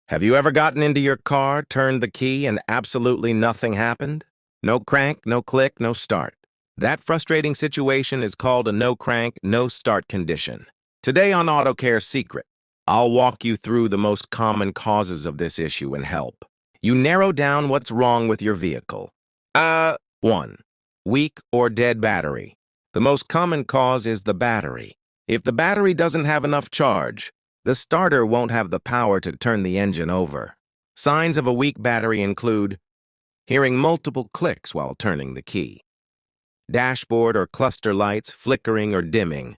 Have you ever gotten into your car, turned the key, and absolutely nothing happened? No crank, no click, no start. That frustrating situation is called a no crank, no start condition. Today on Auto Care Secret, I'll walk you through the most common causes of this issue and help you narrow down what's wrong with your vehicle. 1. Weak or dead battery. The most common cause is the battery. If the battery doesn't have enough charge, the starter won't have the power to turn the engine over. Signs of a weak battery include hearing multiple clicks while turning the key, dashboard or cluster lights flickering or dimming.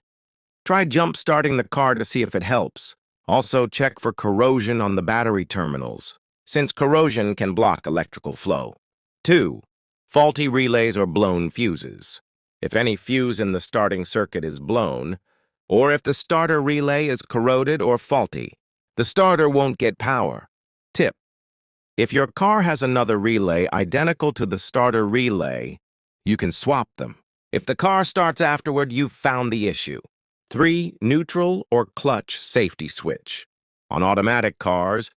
Try jump-starting the car to see if it helps. Also, check for corrosion on the battery terminals, since corrosion can block electrical flow. 2. Faulty relays or blown fuses. If any fuse in the starting circuit is blown, or if the starter relay is corroded or faulty, the starter won't get power. Tip: if your car has another relay identical to the starter relay, you can swap them. If the car starts afterward, you've found the issue. 3. Neutral or clutch safety switch. On automatic cars,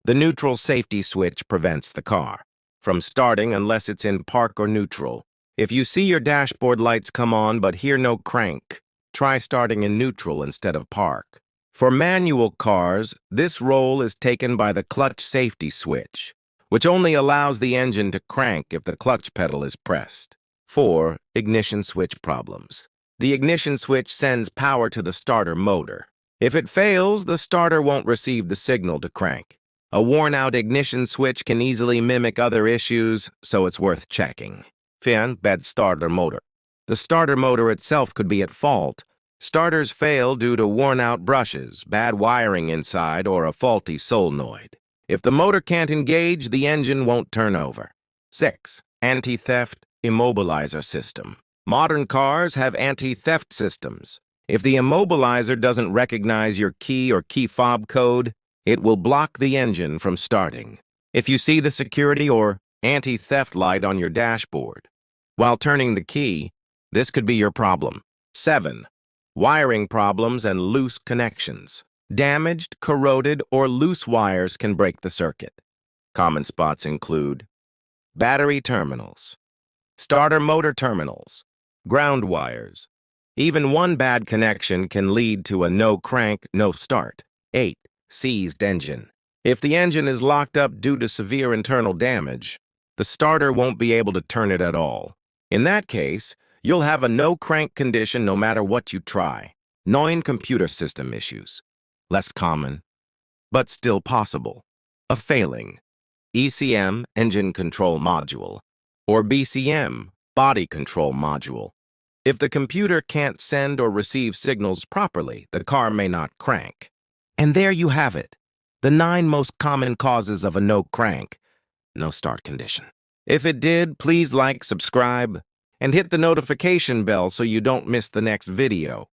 the neutral safety switch prevents the car from starting unless it's in park or neutral. If you see your dashboard lights come on but hear no crank, try starting in neutral instead of park. For manual cars, this role is taken by the clutch safety switch, which only allows the engine to crank if the clutch pedal is pressed. 4. Ignition switch problems. The ignition switch sends power to the starter motor. If it fails, the starter won't receive the signal to crank. A worn-out ignition switch can easily mimic other issues, so it's worth checking. 5. Bad starter motor. The starter motor itself could be at fault. Starters fail due to worn-out brushes, bad wiring inside, or a faulty solenoid. If the motor can't engage, the engine won't turn over. 6. Anti-theft immobilizer system. Modern cars have anti-theft systems. If the immobilizer doesn't recognize your key or key fob code, it will block the engine from starting. If you see the security or anti-theft light on your dashboard while turning the key, this could be your problem. 7. Wiring problems and loose connections. Damaged, corroded, or loose wires can break the circuit. Common spots include battery terminals, starter motor terminals, ground wires. Even one bad connection can lead to a no crank, no start. 8. Seized engine. If the engine is locked up due to severe internal damage, the starter won't be able to turn it at all. In that case, you'll have a no-crank condition no matter what you try. 9. Computer system issues. Less common, but still possible. A failing ECM, engine control module, or BCM, body control module. If the computer can't send or receive signals properly, the car may not crank. And there you have it, the 9 most common causes of a no-crank, no-start condition. If it did, please like, subscribe, and hit the notification bell so you don't miss the next video.